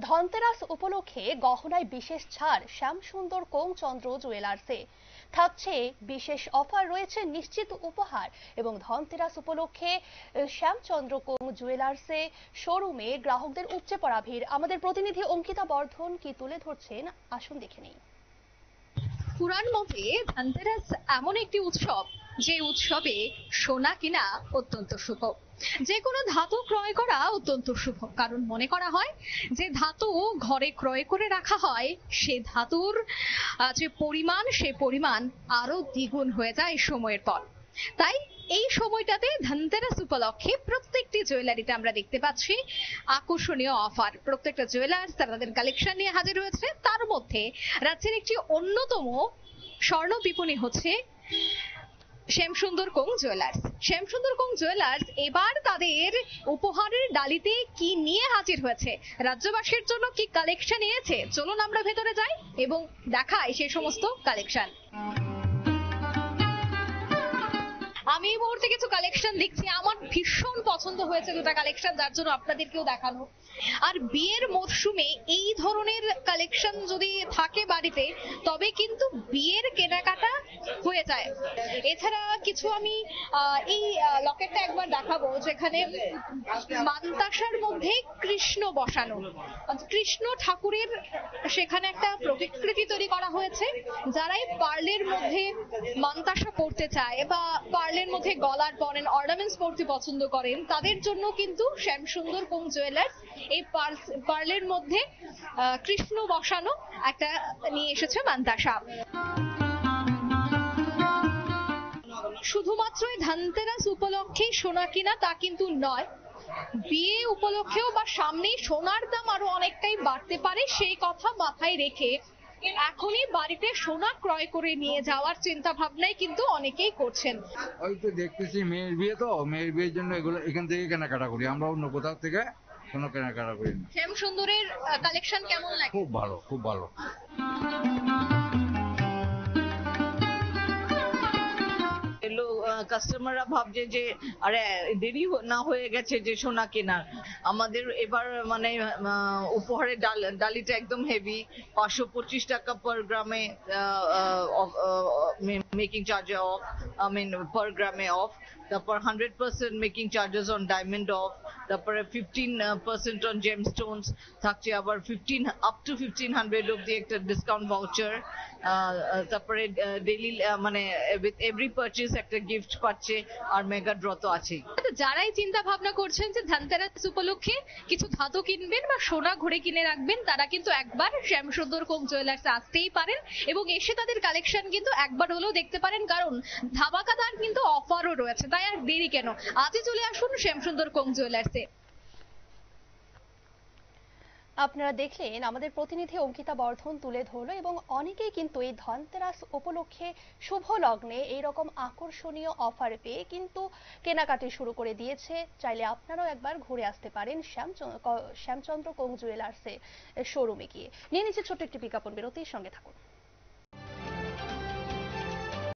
ধনতেরাস উপলক্ষে গহনায় বিশেষ ছাড় শ্যামসুন্দর কোংচন্দ্র জুয়েলার্সে। থাকছে বিশেষ অফার, রয়েছে নিশ্চিত উপহার এবং ধনতেরাস উপলক্ষে শ্যামচন্দ্র কোং জুয়েলার্সে শোরুমে গ্রাহকদের উপচে পড়া ভিড়। আমাদের প্রতিনিধি অঙ্কিতা বর্ধন কি তুলে ধরছেন, আসুন দেখে নিই। পুরাণ মতে ধনতেরাস এমন একটি উৎসব যে উৎসবে সোনা কিনা অত্যন্ত শুভ, যে কোনো ধাতু ক্রয় করা অত্যন্ত শুভ। কারণ মনে করা হয় যে ধাতু ঘরে ক্রয় করে রাখা হয় সে ধাতুর যে পরিমাণ সে পরিমাণ আরো দ্বিগুণ হয়ে যায় সময়ের পর। তাই এই সময়টাতে ধনতেরাস উপলক্ষে প্রত্যেকটি জুয়েলারিতে আমরা দেখতে পাচ্ছি আকর্ষণীয় অফার। প্রত্যেকটা জুয়েলার্স তাদের কালেকশন নিয়ে হাজির হয়েছে। তার মধ্যে রাজ্যের একটি অন্যতম স্বর্ণ বিপণী হচ্ছে Shyamsundar co jewellers. Shyamsundar co jewellers এবার তাদের উপহারের ডালিতে কি নিয়ে হাজির হয়েছে, রাজ্যবাসীর জন্য কি কালেকশন এনেছে, চলুন আমরা ভেতরে যাই এবং দেখাই সেই সমস্ত কালেকশন। আমি এই মুহূর্তে কিছু কালেকশন দেখছি, আমার ভীষণ পছন্দ হয়েছে দুটো কালেকশন, যার জন্য আপনাদেরকেও দেখানো। আর বিয়ের মরশুমে এই ধরনের কালেকশন যদি থাকে বাড়িতে তবে কিন্তু বিয়ের কেনাকাটা হয়ে যায়। এছাড়া কিছু আমি এই লকেটটা একবার দেখাবো, যেখানে মান্তাসার মধ্যে কৃষ্ণ বসানো, কৃষ্ণ ঠাকুরের সেখানে একটা প্রতিকৃতি তৈরি করা হয়েছে। যারাই পার্লের মধ্যে মান্তাসা পড়তে চায় বা পার্লের মধ্যে গলার পরেন অর্নামেন্টস পড়তে পছন্দ করেন, তাদের জন্য কিন্তু শ্যামসুন্দর কোং জুয়েলার্স এই পার্লের মধ্যে কৃষ্ণ বসানো একটা নিয়ে এসেছে মান্তাসা। শুধুমাত্র ধনতেরাস উপলক্ষে সোনা কিনা তা কিন্তু নয়, বিয়ে উপলক্ষেও বা সামনেই সোনার দাম আরো অনেকটাই বাড়তে পারে সেই কথা মাথায় রেখে এখনই বাড়িতে সোনা ক্রয় করে নিয়ে যাওয়ার চিন্তা ভাবনাই কিন্তু অনেকেই করছেন। ওই তো দেখতেছি মেয়ের বিয়ে, তো মেয়ের বিয়ের জন্য এগুলো এখান থেকে কেনাকাটা করি, আমরা অন্য কোথাও থেকে কোনো কেনাকাটা করি না। শ্যামসুন্দরের কালেকশন কেমন লাগে? খুব ভালো, খুব ভালো। কাস্টমাররা ভাবছে যে আরে দেরি না হয়ে গেছে যে সোনা কেনার। আমাদের এবার মানে উপহারের ডালিটা একদম হেভি, 525 টাকা পার গ্রামে making charge off, I mean per গ্রামে অফ। তারপর 100% making charges on diamond off, তারপরে 15% অন জেমস্টোনস থাকছে, আবার 15 আপ টু 1500 অব্দি একটা ডিসকাউন্ট ভাউচার। তারপরে ডেইলি মানে উইথ এভরি পারচেজ একটা গিফট পাচ্ছে, আর মেগা ড্র তো আছেই। যারাই চিন্তা ভাবনা করছেন যে ধনতেরাস উপলক্ষে কিছু ধাতু কিনবেন বা সোনা ঘরে কিনে রাখবেন, তারা কিন্তু একবার শ্যামসুন্দর কোং জুয়েলার্সে আসতেই পারেন এবং এসে তাদের কালেকশন কিন্তু একবার হলেও দেখতে পারেন, কারণ ধামাকাদার কিন্তু অফারও রয়েছে। তাই আর দেরি কেন, আজই চলে আসুন শ্যামসুন্দর কোং জুয়েলার্সে। আপনারা দেখলেন আমাদের প্রতিনিধি অঙ্কিতা বর্ধন তুলে ধরলো, এবং অনেকেই কিন্তু এই ধনতেরাস উপলক্ষে শুভ লগ্নে এইরকম আকর্ষণীয় অফার পেয়ে কিন্তু কেনাকাটি শুরু করে দিয়েছে। চাইলে আপনারাও একবার ঘুরে আসতে পারেন শ্যামচন্দ্র কোং জুয়েলার্সে শোরুমে গিয়ে। নিয়ে নিচ্ছে ছোট্ট একটি বিজ্ঞাপন বিরতির সঙ্গে থাকুন।